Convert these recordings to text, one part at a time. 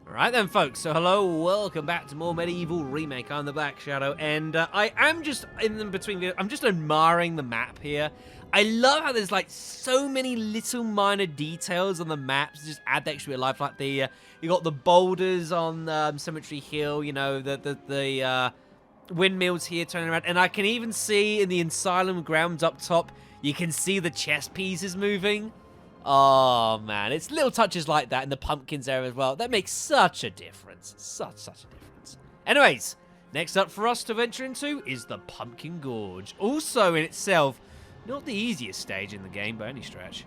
Alright then, folks, so hello, welcome back to more MediEvil Remake. I'm the Black Shadow, and I am just in between, I'm just admiring the map here. I love how there's like so many little minor details on the maps to just add the extra bit of life, like the, you got the boulders on Cemetery Hill, you know, the windmills here turning around, and I can even see in the Asylum grounds up top, you can see the chess pieces moving. Oh, man. It's little touches like that in the pumpkins area as well. That makes such a difference. Such a difference. Anyways, next up for us to venture into is the Pumpkin Gorge. Also, in itself, not the easiest stage in the game by any stretch.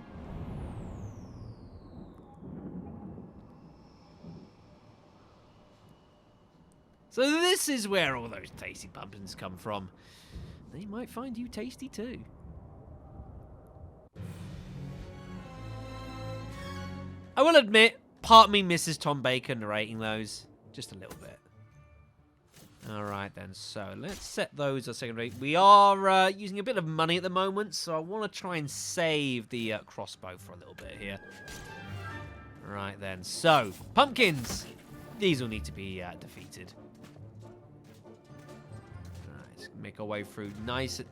So this is where all those tasty pumpkins come from. They might find you tasty too. I will admit, part of me misses Tom Baker narrating those. Just a little bit. Alright then, so let's set those as secondary. We are using a bit of money at the moment, so I want to try and save the crossbow for a little bit here. Right then, so, pumpkins! These will need to be defeated. Alright, let's make our way through nice. That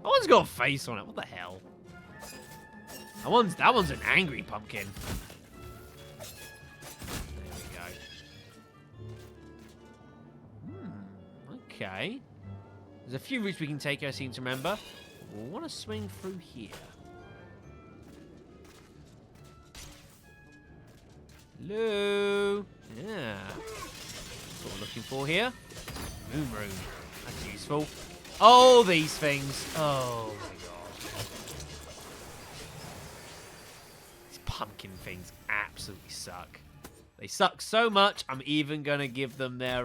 one's got a face on it, what the hell? That one's an angry pumpkin. There we go. Okay. There's a few routes we can take, I seem to remember. We'll want to swing through here. Hello? Yeah. That's what we're looking for here. Moon room. That's useful. Oh, these things. Oh, my God. Pumpkin things absolutely suck. They suck so much, I'm even going to give them their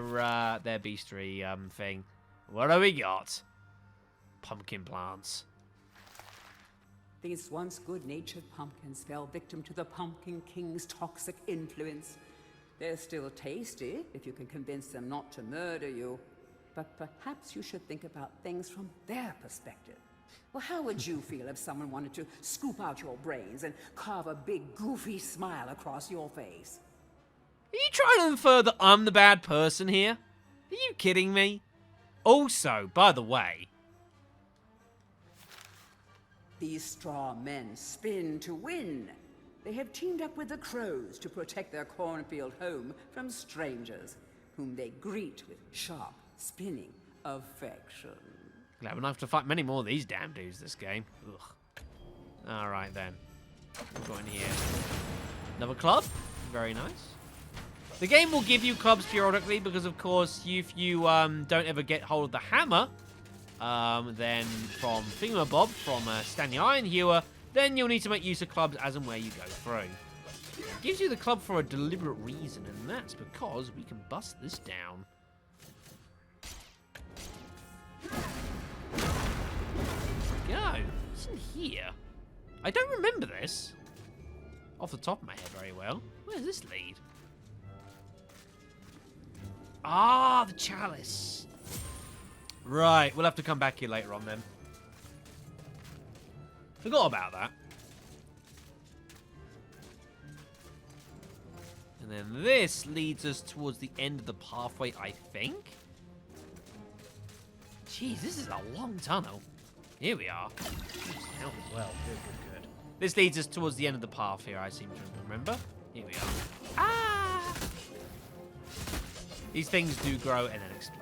beastry thing. What do we got? Pumpkin plants. These once good-natured pumpkins fell victim to the Pumpkin King's toxic influence. They're still tasty, if you can convince them not to murder you. But perhaps you should think about things from their perspective. Well, how would you feel if someone wanted to scoop out your brains and carve a big, goofy smile across your face? Are you trying to infer that I'm the bad person here? Are you kidding me? Also, by the way... These straw men spin to win. They have teamed up with the crows to protect their cornfield home from strangers, whom they greet with sharp, spinning affection. Glad we don't have to fight many more of these damn dudes this game. Ugh. Alright then. We've got in here. Another club. Very nice. The game will give you clubs periodically because, of course, if you don't ever get hold of the hammer, then from Thingamabob, from Stanley Ironhewer, then you'll need to make use of clubs as and where you go through. It gives you the club for a deliberate reason, and that's because we can bust this down. Go. What's in here? I don't remember this. Off the top of my head very well. Where does this lead? Ah, the Chalice. Right, we'll have to come back here later on then. Forgot about that. And then this leads us towards the end of the pathway, I think. Jeez, this is a long tunnel. Here we are. Hell as well. Good. This leads us towards the end of the path here, I seem to remember. Here we are. Ah! These things do grow and then explode.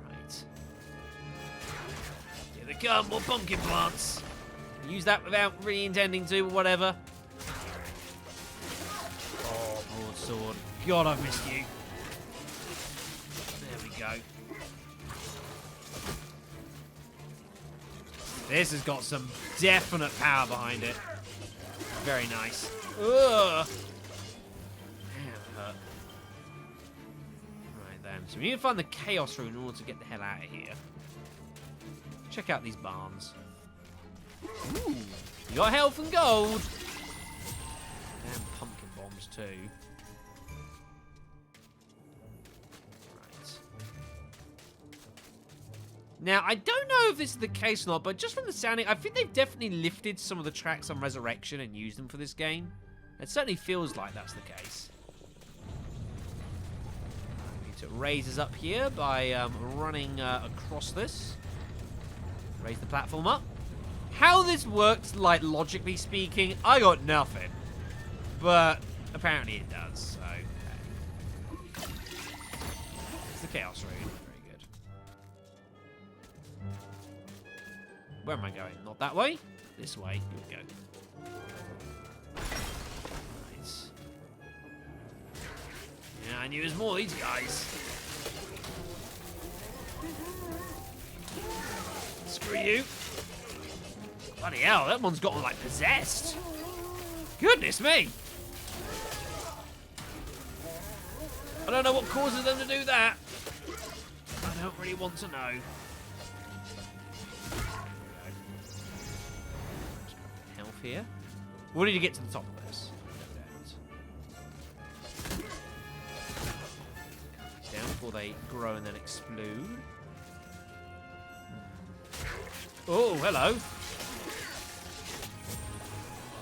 Right. Here they come, more pumpkin plants. Use that without really intending to, but whatever. Oh, broadsword. God, I've missed you. There we go. This has got some definite power behind it. Very nice. Ugh. That hurt. Right then. So we need to find the Chaos Rune in order to get the hell out of here. Check out these barns. Ooh. You got health and gold. Damn pumpkin bombs too. Now, I don't know if this is the case or not, but just from the sounding, I think they've definitely lifted some of the tracks on Resurrection and used them for this game. It certainly feels like that's the case. We need to raise us up here by running across this. Raise the platform up. How this works, like, logically speaking, I got nothing. But apparently it does, so... Okay. It's the Chaos Rune. Very good. Where am I going? Not that way? This way. Here we go. Nice. Yeah, I knew there was more of these guys. Screw you. Bloody hell, that one's got like possessed. Goodness me. I don't know what causes them to do that. I don't really want to know. Health here. We need to get to the top of this. Down before they grow and then explode. Oh, hello.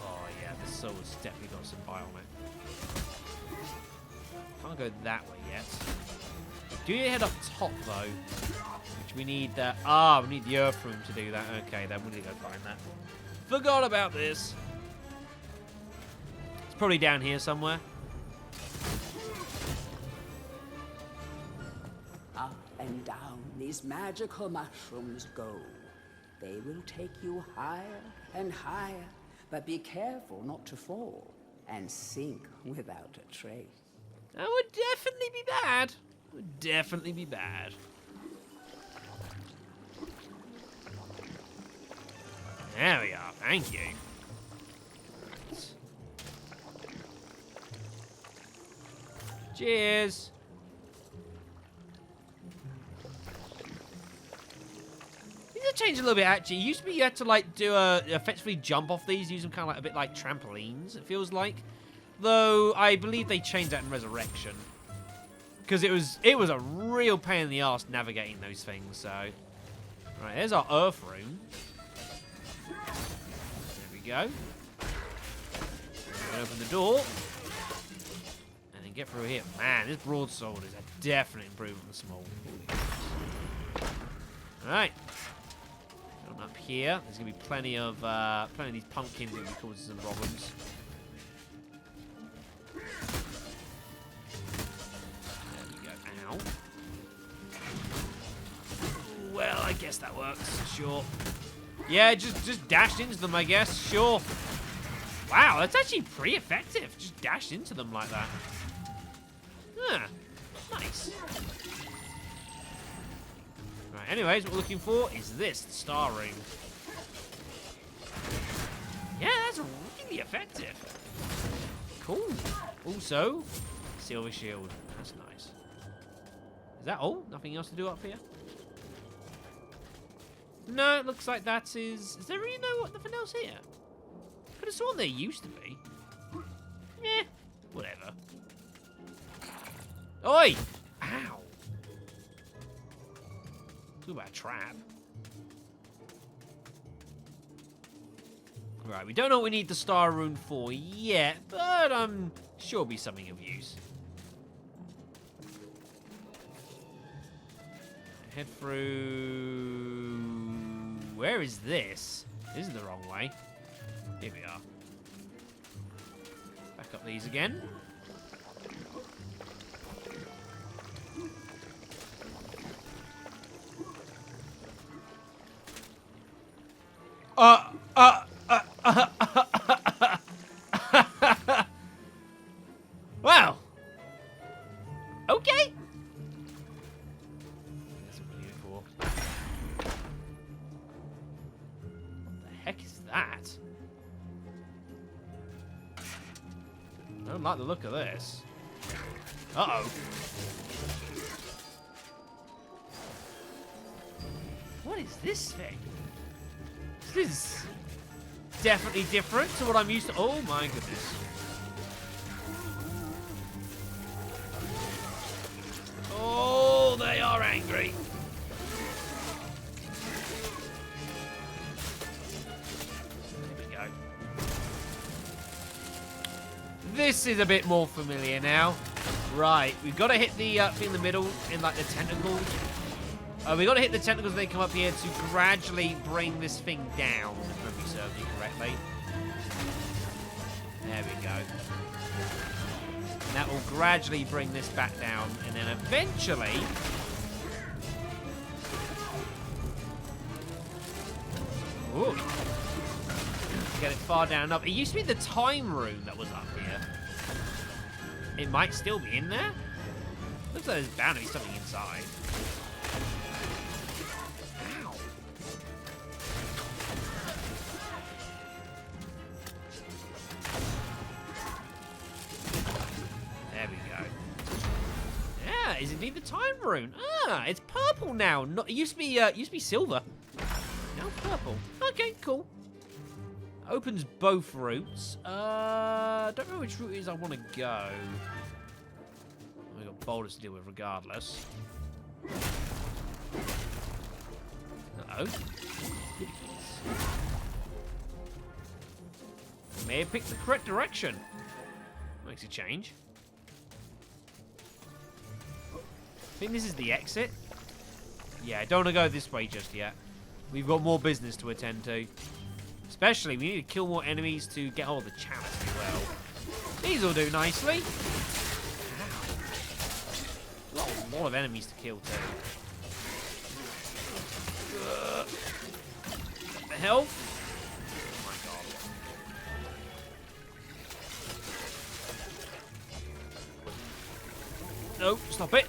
Oh, yeah, the soul's definitely got some bite on it. Can't go that way yet. Do you head up top, though? Which we need that. We need the earth room to do that. Okay, then we need to go find that. Forgot about this. It's probably down here somewhere. Up and down these magical mushrooms go. They will take you higher and higher, but be careful not to fall and sink without a trace. That would definitely be bad. Would definitely be bad. There we are. Thank you. Right. Cheers. These have changed a little bit, actually. It used to be you had to, like, effectively jump off these, use them kind of like a bit like trampolines, it feels like. Though, I believe they changed that in Resurrection. Because it was a real pain in the arse navigating those things, so... Right, there's our Earth Room. There we go. Open the door. And then get through here. Man, this broadsword is a definite improvement on the small. Alright. Come up here. There's going to be plenty of these pumpkins that will be causing some problems. Well, I guess that works. Sure. Yeah, just dash into them, I guess. Sure. Wow, that's actually pretty effective. Just dash into them like that. Ah, nice. Right, anyways, what we're looking for is this, the star ring. Yeah, that's really effective. Cool. Also, silver shield. That's nice. Is that all? Nothing else to do up here? No, it looks like that is... Is there really nothing else here? Could have sworn there used to be. Eh, whatever. Oi! Ow! Talk about a trap. Right, we don't know what we need the star rune for yet, but I'm sure it'll be something of use. Head through... Where is this? This is the wrong way. Here we are. Back up these again. Wow. Okay. That's what we need it for. What the heck is that? I don't like the look of this. Uh-oh. What is this thing? This is definitely different to what I'm used to. Oh my goodness. Oh, they are angry. There we go. This is a bit more familiar now. Right, we've got to hit the thing in the middle in like the tentacles. We've got to hit the tentacles and they come up here to gradually bring this thing down, if memory serves me correctly. There we go. And that will gradually bring this back down, and then eventually... Ooh. Get it far down up. It used to be the time room that was up here. It might still be in there. Looks like there's bound to be something inside. Ow. There we go. Yeah, it's indeed the time rune. Ah, it's purple now. Not, it used to be silver. Now purple. Okay, cool. Opens both routes. Don't know which route it is I want to go. We've got boulders to deal with regardless. Uh-oh. May have picked the correct direction. Makes a change. I think this is the exit. Yeah, I don't want to go this way just yet. We've got more business to attend to. Especially, we need to kill more enemies to get hold of the chalice as well. These will do nicely. Ow. A lot of enemies to kill too. The health. Oh my god. No, stop it.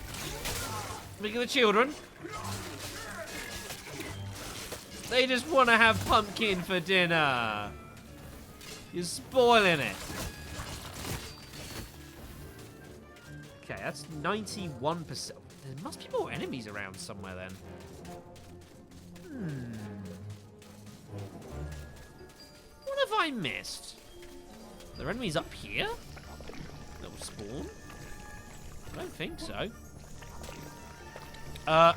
Look at the children. They just want to have pumpkin for dinner. You're spoiling it. Okay, that's 91%. There must be more enemies around somewhere then. What have I missed? Are there enemies up here that will spawn? I don't think so.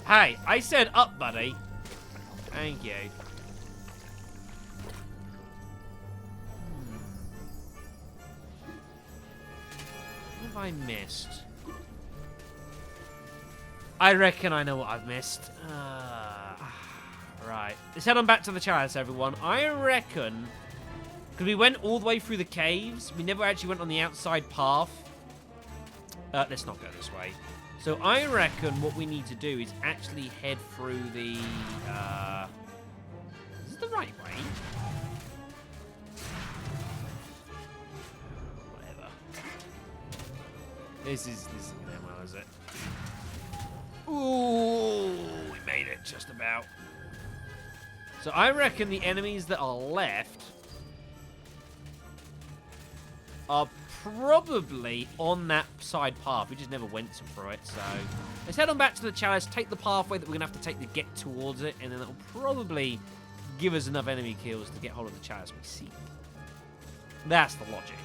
Hey, I said up, buddy. Thank you. What have I missed? I reckon I know what I've missed. Right. Let's head on back to the Chalice, everyone. I reckon... Because we went all the way through the caves. We never actually went on the outside path. Let's not go this way. So I reckon what we need to do is actually head through the... Is this the right way? Whatever. This is going well, is it? Ooh, we made it just about. So I reckon the enemies that are left are probably on that side path. We just never went through it, so let's head on back to the Chalice, take the pathway that we're gonna have to take to get towards it, and then it'll probably give us enough enemy kills to get hold of the Chalice we seek. That's the logic.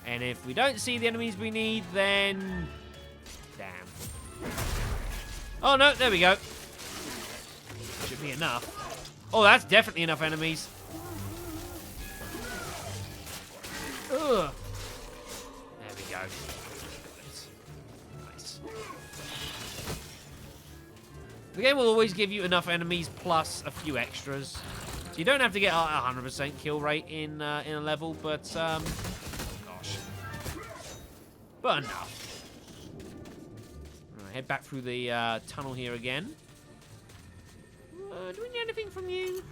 And if we don't see the enemies we need, then... Damn. Oh, no, there we go. Should be enough. Oh, that's definitely enough enemies. Ugh. There we go. Nice. The game will always give you enough enemies plus a few extras. So you don't have to get a 100% kill rate in a level, but... gosh. But enough. Right, head back through the tunnel here again. Do we need anything from you?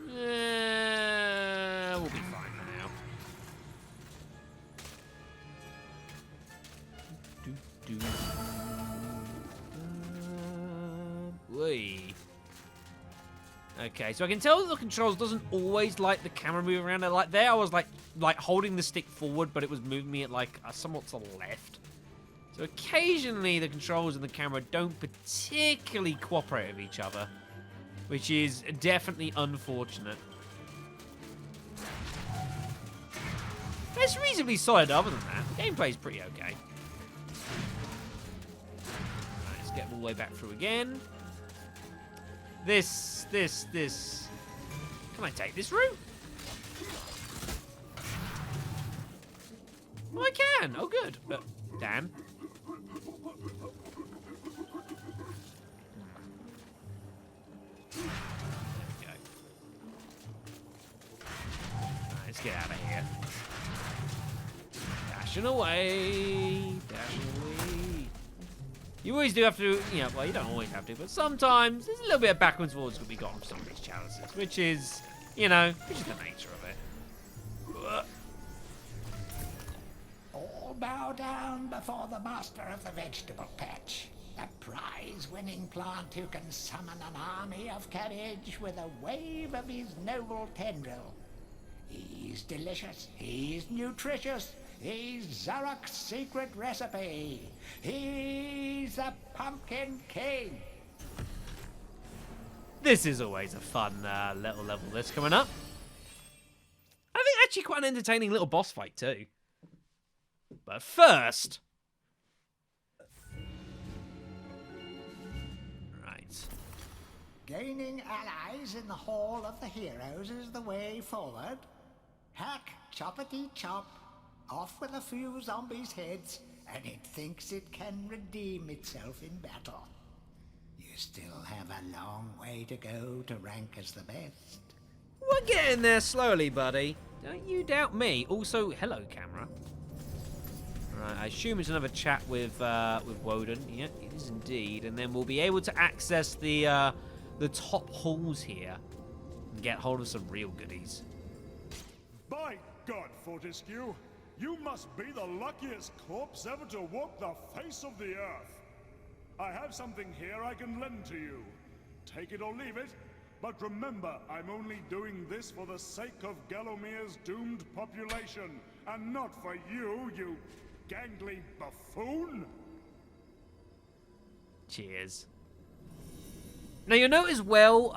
We'll be fine for now. Whee. Okay, so I can tell that the controls doesn't always like the camera moving around. Like there, I was like holding the stick forward, but it was moving me at like somewhat to the left. So occasionally the controls and the camera don't particularly cooperate with each other, which is definitely unfortunate. But it's reasonably solid other than that. The gameplay's pretty okay. Right, let's get all the way back through again. This. Can I take this route? Oh, I can. Oh, good. But, damn. There we go. Right, let's get out of here. Dashing away. Dashing away. You always do have to, well, you don't always have to, but sometimes there's a little bit of backwards and forwards to be gotten from some of these chalices, which is, the nature of it. All bow down before the master of the vegetable patch. The prize-winning plant who can summon an army of cabbage with a wave of his noble tendril. He's delicious. He's nutritious. He's Zarok's secret recipe. He's the Pumpkin King. This is always a fun little level that's coming up. I think actually quite an entertaining little boss fight too. But first... Right. Gaining allies in the Hall of the Heroes is the way forward. Hack, choppity chop. Off with a few zombies' heads, and it thinks it can redeem itself in battle. You still have a long way to go to rank as the best. We're getting there slowly, buddy. Don't you doubt me. Also, hello, camera. Right, I assume it's another chat with Woden. Yeah, it is indeed. And then we'll be able to access the top halls here and get hold of some real goodies. By God, Fortescue! You must be the luckiest corpse ever to walk the face of the earth. I have something here I can lend to you. Take it or leave it, but remember, I'm only doing this for the sake of Gallowmere's doomed population, and not for you, you gangly buffoon. Cheers. Now you'll notice well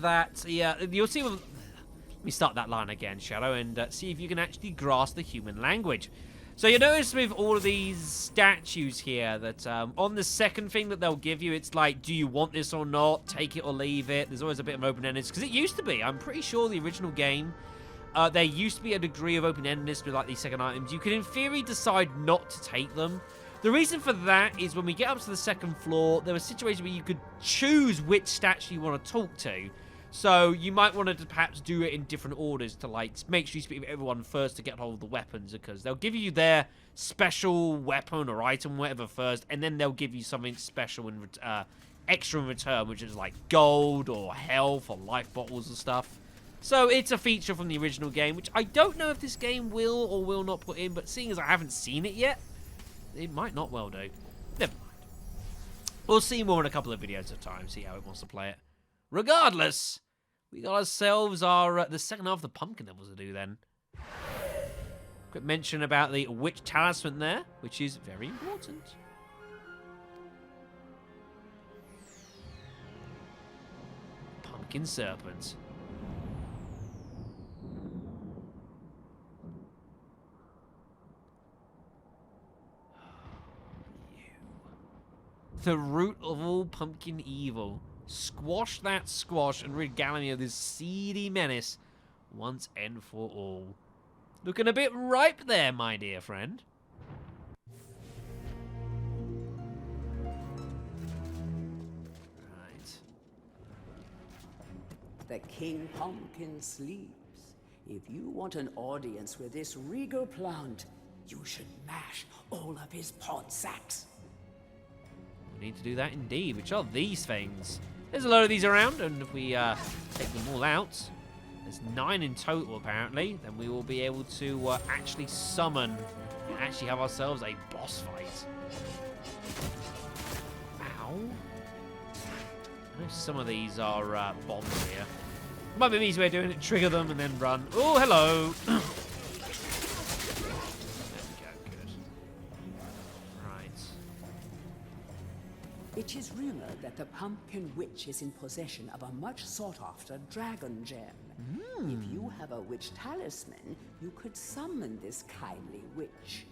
that you'll see. Let me start that line again, Shadow, and see if you can actually grasp the human language. So you notice with all of these statues here that on the second thing that they'll give you, it's like, do you want this or not? Take it or leave it. There's always a bit of open-endedness, because it used to be. I'm pretty sure the original game, there used to be a degree of open-endedness with like these second items. You could, in theory, decide not to take them. The reason for that is when we get up to the second floor, there was situations where you could choose which statue you want to talk to. So you might want to perhaps do it in different orders to like make sure you speak with everyone first to get hold of the weapons, because they'll give you their special weapon or item, whatever, first, and then they'll give you something special in extra in return, which is like gold or health or life bottles and stuff. So it's a feature from the original game, which I don't know if this game will or will not put in, but seeing as I haven't seen it yet, it might not well do. Never mind. We'll see more in a couple of videos at a time, see how it wants to play it. Regardless, we got ourselves our the second half of the pumpkin levels to do then. Quick mention about the witch talisman there, which is very important. Pumpkin serpent. The root of all pumpkin evil. Squash that squash and rid Gallowmere of this seedy menace once and for all. Looking a bit ripe there, my dear friend. Right. The King Pumpkin sleeps. If you want an audience with this regal plant, you should mash all of his pod sacks. We need to do that indeed, which are these things. There's a load of these around, and if we take them all out, there's 9 in total apparently, then we will be able to actually summon and actually have ourselves a boss fight. Ow. I know some of these are bombs here. Might be an easy way of doing it, trigger them and then run. Oh, hello! It is rumored that the Pumpkin Witch is in possession of a much sought-after dragon gem. If you have a witch talisman, you could summon this kindly witch.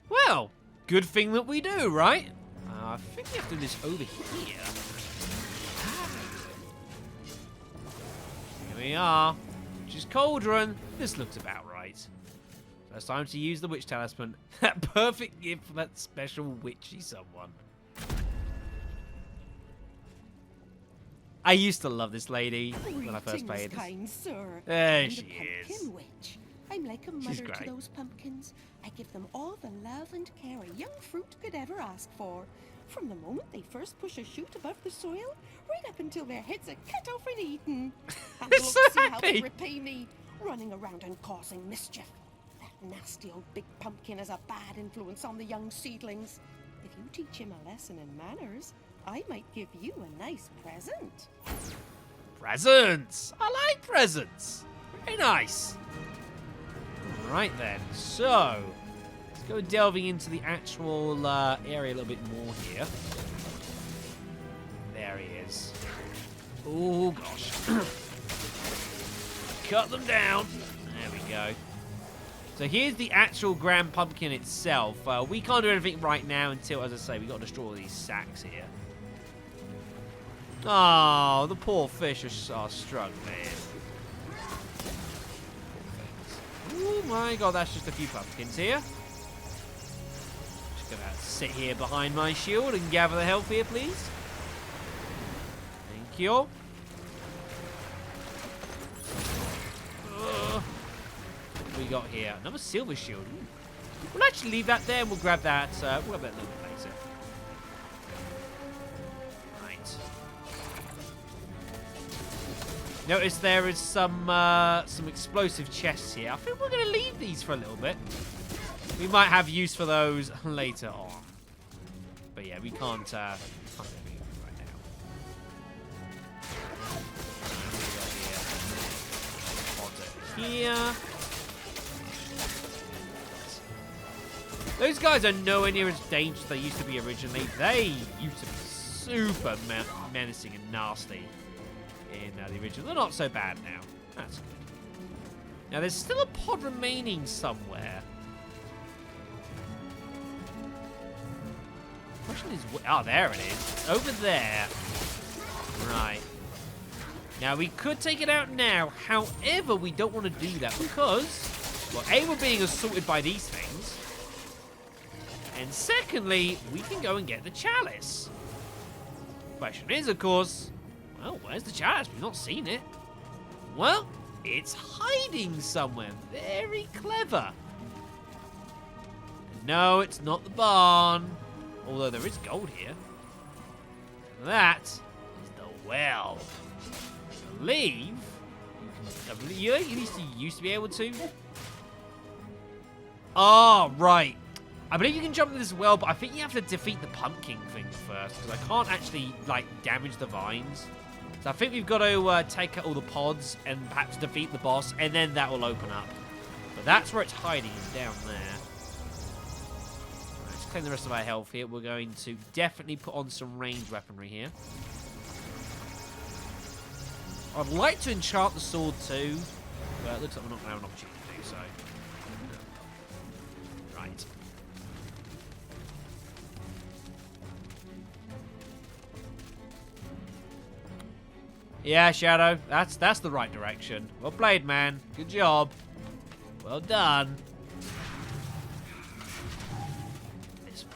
Well, good thing that we do, right? I think we have to do this over here. Here we are. Witch's Cauldron. This looks about right. So it's time to use the Witch Talisman. That perfect gift for that special witchy someone. I used to love this lady when I first played this. Kind sir. There I'm she the Pumpkin is. Witch. I'm like a She's mother to great. those pumpkins. I give them all the love and care a young fruit could ever ask for. From the moment they first push a shoot above the soil, right up until their heads are cut off and eaten. And They're look, so see how they happy. repay me, running around and causing mischief. That nasty old big pumpkin has a bad influence on the young seedlings. If you teach him a lesson in manners, I might give you a nice present. Presents! I like presents! Very nice. Right then, so let's go delving into the actual area a little bit more here. There he is. Oh gosh. Cut them down. There we go. So here's the actual Grand Pumpkin itself. We can't do anything right now until, as I say, we got to destroy all these sacks here. Oh, the poor fish are struggling. Oh my god, that's just a few pumpkins here. Just gonna sit here behind my shield and gather the health here, please. Thank you. What we got here? Another silver shield. Ooh. We'll actually leave that there and we'll grab that. We'll grab that a little bit later. Right. Notice there is some explosive chests here. I think we're going to leave these for a little bit. We might have use for those later on. But yeah, we can't do anything right now. Here. Those guys are nowhere near as dangerous as they used to be originally. They used to be super menacing and nasty in the original. They're not so bad now. That's good. Now, there's still a pod remaining somewhere. Question is, oh, there it is. Over there. Right. Now, we could take it out now. However, we don't want to do that because, well, A, we're being assaulted by these things. And secondly, we can go and get the Chalice. Question is, of course, well, where's the Chalice? We've not seen it. Well, it's hiding somewhere. Very clever. No, it's not the barn. Although there is gold here. That is the well. I believe you used to be able to. Oh, right. I believe you can jump into this well, but I think you have to defeat the pumpkin thing first, because I can't actually, like, damage the vines. So I think we've got to take out all the pods and perhaps defeat the boss, and then that will open up. But that's where it's hiding, is down there. Let's claim the rest of our health here. We're going to definitely put on some ranged weaponry here. I'd like to enchant the sword too, but it looks like we're not going to have an opportunity to do so. Right. Yeah, Shadow, that's the right direction. Well played, man. Good job. Well done. This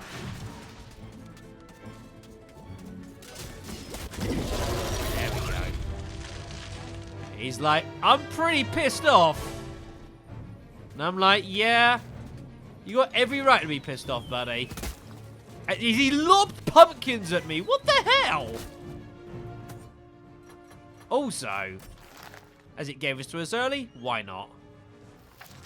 way. There we go. He's like, I'm pretty pissed off. And I'm like, yeah, you got every right to be pissed off, buddy. And he lobbed pumpkins at me. What the hell? Also, as it gave us to us early, why not?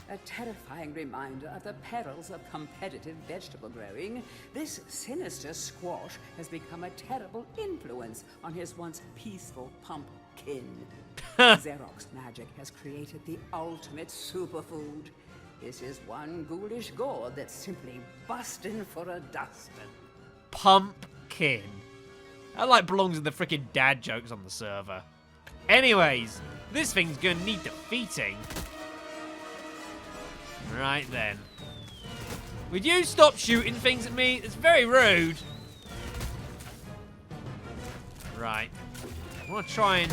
A terrifying reminder of the perils of competitive vegetable growing, this sinister squash has become a terrible influence on his once peaceful pumpkin. Zarok's magic has created the ultimate superfood. This is one ghoulish gourd that's simply busting for a dustbin. Pumpkin. That like belongs in the freaking dad jokes on the server. Anyways, this thing's gonna need defeating. Right then. Would you stop shooting things at me? It's very rude. Right. I want to try and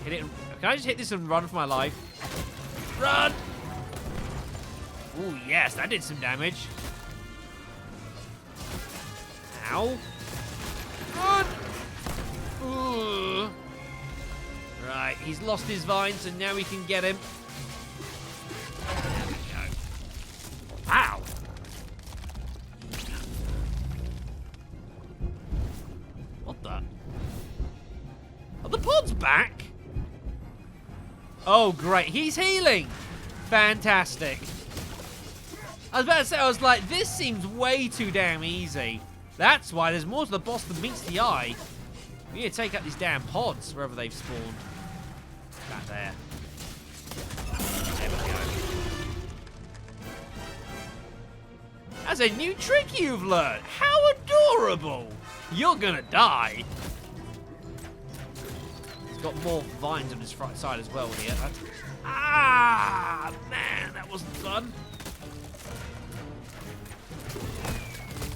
Hit it. Can I just hit this and run for my life? Run! Ooh, yes, that did some damage. Ow. Run! Ooh. Right, he's lost his vine, so now we can get him. There we go. Ow! What the? Are the pods back? Oh, great. He's healing. Fantastic. I was about to say, I was like, this seems way too damn easy. That's why there's more to the boss than meets the eye. We need to take out these damn pods, wherever they've spawned. Back there. There we go. That's a new trick you've learned. How adorable. You're gonna die. He's got more vines on his front side as well here. Ah, man, that wasn't fun.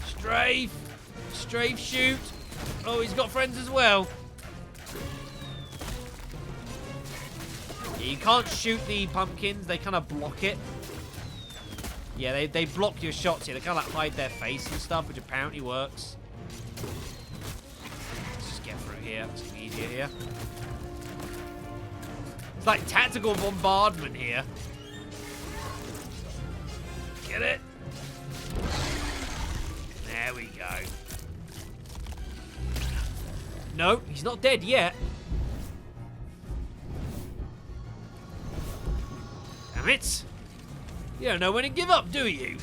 Strafe. Strafe shoot. Oh, he's got friends as well. Yeah, you can't shoot the pumpkins. They kind of block it. Yeah, they block your shots here. They kind of like hide their face and stuff, which apparently works. Let's just get through here. It's gonna be easier here. It's like tactical bombardment here. Get it? There we go. No, he's not dead yet. Damn it. You don't know when to give up, do you?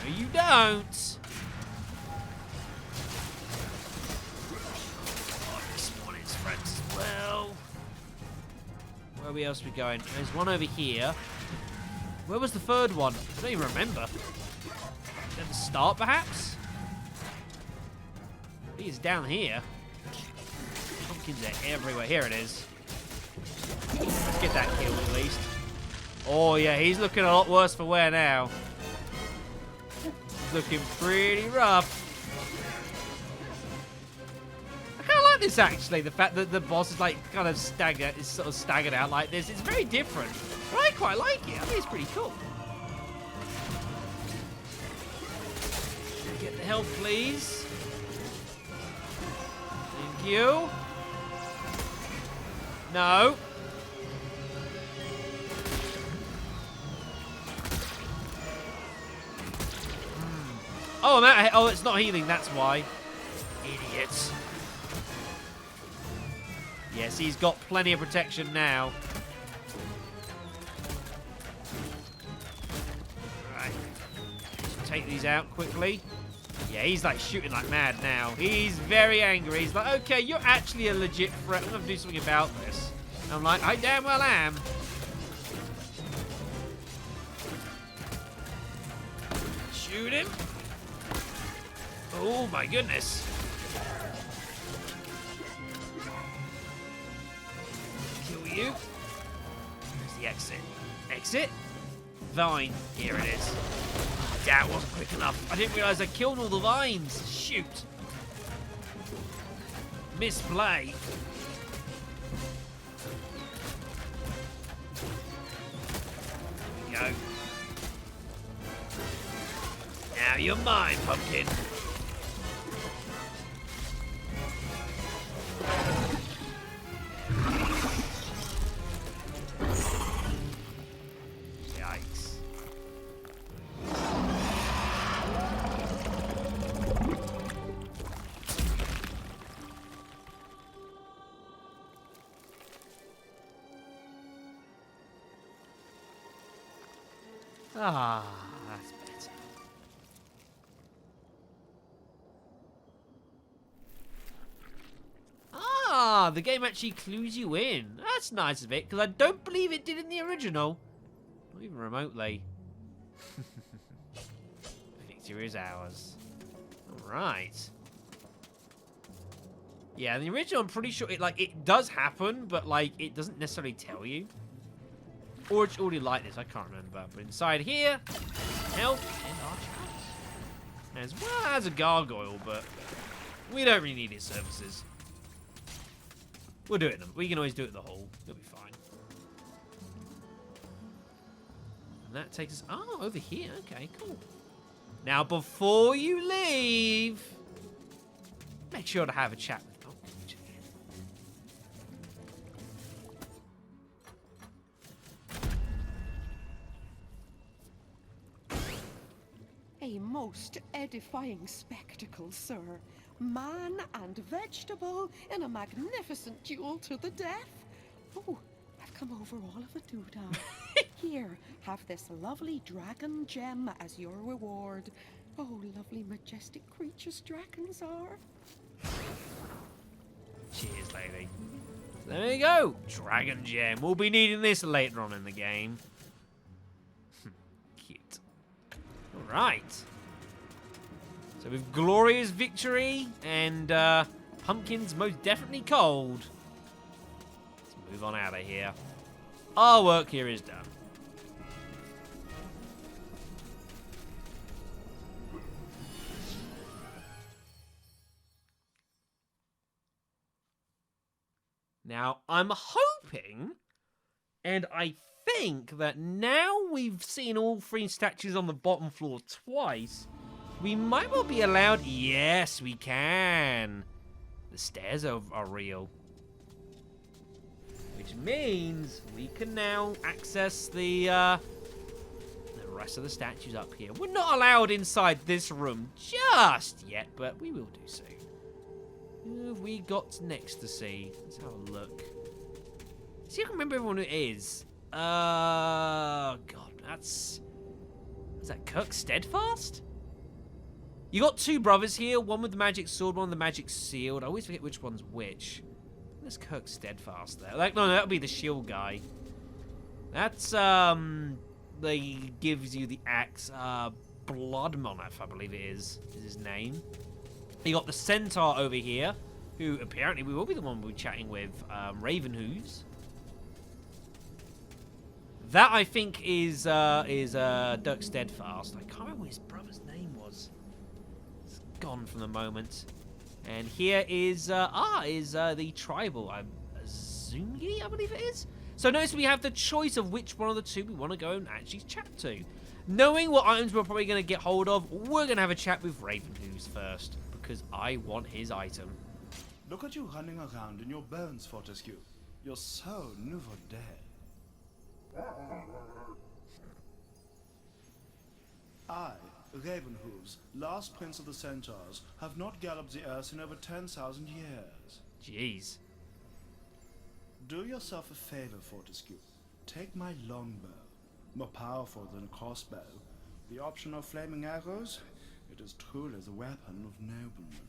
No, you don't. Oh, this one is friends as well. Where else are we going? There's one over here. Where was the third one? I don't even remember. At the start, perhaps? I think it's down here. Pumpkins are everywhere. Here it is. Let's get that kill at least. Oh, yeah, he's looking a lot worse for wear now. He's looking pretty rough. I kind of like this, actually. The fact that the boss is, like, kind of staggered, is sort of staggered out like this. It's very different. But I quite like it. I think it's pretty cool. Get the help, please. Thank you. No. Oh, oh, it's not healing, that's why. Idiots. Yes, he's got plenty of protection now. Right. Let's take these out quickly. Yeah, he's like shooting like mad now. He's very angry. He's like, okay, you're actually a legit threat. I'm going to do something about this. And I'm like, I damn well am. Shoot him. Oh my goodness. Kill you. Where's the exit? Exit? Vine. Here it is. That wasn't quick enough. I didn't realize I killed all the vines. Shoot. Misplay. There we go. Now you're mine, Pumpkin. Yikes. Ah, that's better. Ah, the game actually clues you in. That's nice of it, because I don't believe it did in the original. Not even remotely. Victory is ours. Alright. Yeah, in the original, I'm pretty sure it does happen, but it doesn't necessarily tell you. Or it's already like this, I can't remember. But inside here, health and our chalice. As well as a gargoyle, but we don't really need its services. We'll do it. We can always do it in the hall. It'll be fine. And that takes us... Oh, over here. Okay, cool. Now, before you leave, make sure to have a chat with Pumpkin. A most edifying spectacle, sir. Man and vegetable in a magnificent duel to the death. Oh, I've come over all of a doodah. Here, have this lovely dragon gem as your reward. Oh, lovely, majestic creatures dragons are. Cheers, lady. There you go. Dragon gem. We'll be needing this later on in the game. Cute. All right. So with glorious victory and Pumpkin's most definitely cold. Let's move on out of here. Our work here is done. Now, I'm hoping, and I think that now we've seen all 3 statues on the bottom floor twice, we might well be allowed... Yes, we can. The stairs are real. Which means we can now access the rest of the statues up here. We're not allowed inside this room just yet, but we will do soon. Who have we got next to see? Let's have a look. See, I can remember everyone who it is. God, that's... Is that Kirk Steadfast? You got 2 brothers here, one with the magic sword, one with the magic shield. I always forget which one's which. There's Kirk Steadfast there. Like, no, that'll be the shield guy. That's, they gives you the axe. Blood Monarch, I believe it is his name. You got the centaur over here, who apparently we will be the one we're chatting with, Ravenhooves. That, I think, is Dirk Steadfast. I can't remember what his brother's name was. It's gone from the moment. And here is the tribal, Zungi, I believe it is. So notice we have the choice of which one of the 2 we want to go and actually chat to. Knowing what items we're probably going to get hold of, we're going to have a chat with Ravenhooves first, because I want his item. Look at you running around in your bones, Fortescue. You're so nouveau dead. I, Ravenhooves, last prince of the centaurs, have not galloped the earth in over 10,000 years. Jeez. Do yourself a favor, Fortescue. Take my longbow. More powerful than a crossbow. The option of flaming arrows? It is truly the weapon of noblemen.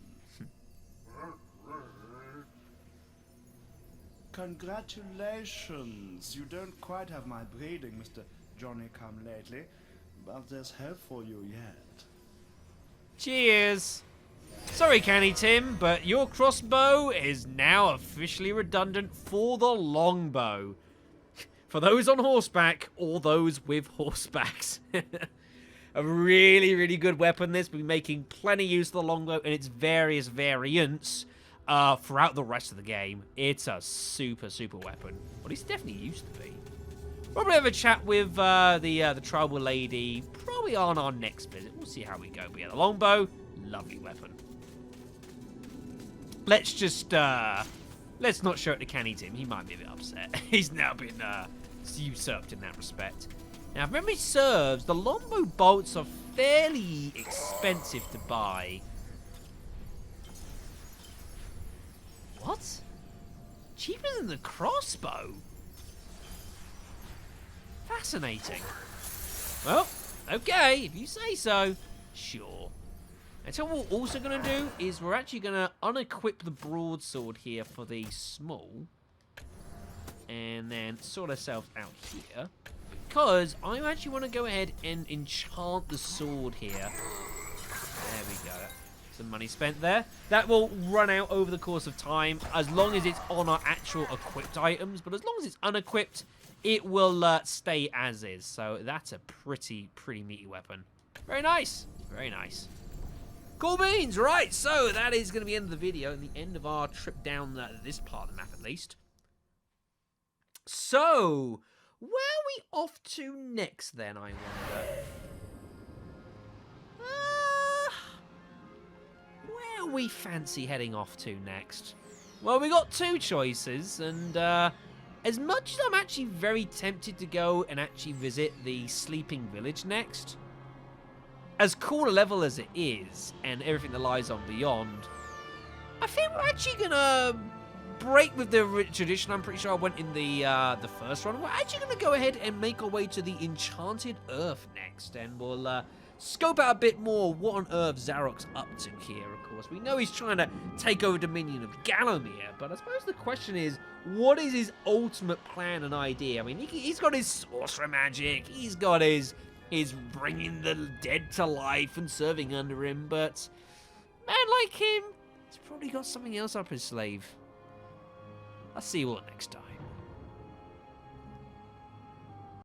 Congratulations! You don't quite have my breeding, Mr. Johnny-come-lately, but there's hope for you yet. Cheers! Sorry, Canny Tim, but your crossbow is now officially redundant for the longbow. For those on horseback, or those with horsebacks. A really, really good weapon, this. We'll be making plenty use of the longbow and its various variants throughout the rest of the game. It's a super, super weapon. Well, at least it definitely used to be. Probably have a chat with the tribal lady, probably on our next visit. We'll see how we go. But yeah, the longbow, lovely weapon. Let's just, let's not show it to Canny Tim. He might be a bit upset. He's now been usurped in that respect. Now, if memory serves, the longbow bolts are fairly expensive to buy. What? Cheaper than the crossbow? Fascinating. Well, okay, if you say so, sure. And so what we're also going to do is we're actually going to unequip the broadsword here for the small. And then sort ourselves out here. Because I actually want to go ahead and enchant the sword here. There we go. Some money spent there. That will run out over the course of time as long as it's on our actual equipped items. But as long as it's unequipped, it will stay as is. So that's a pretty meaty weapon. Very nice. Very nice. Cool beans, right, so that is going to be the end of the video and the end of our trip down this part of the map at least. So, where are we off to next then, I wonder? Where are we fancy heading off to next? Well, we got two choices, and as much as I'm actually very tempted to go and actually visit the Sleeping Village next, as cool a level as it is, and everything that lies on beyond, I think we're actually gonna break with the tradition. I'm pretty sure I went in the first one. We're actually gonna go ahead and make our way to the Enchanted Earth next, and we'll scope out a bit more what on earth Zarok's up to here. Of course, we know he's trying to take over dominion of Gallowmere, but I suppose the question is, what is his ultimate plan and idea? I mean, he's got his sorcerer magic, he's got his bringing the dead to life and serving under him, but man like him, he's probably got something else up his sleeve. I'll see you all next time.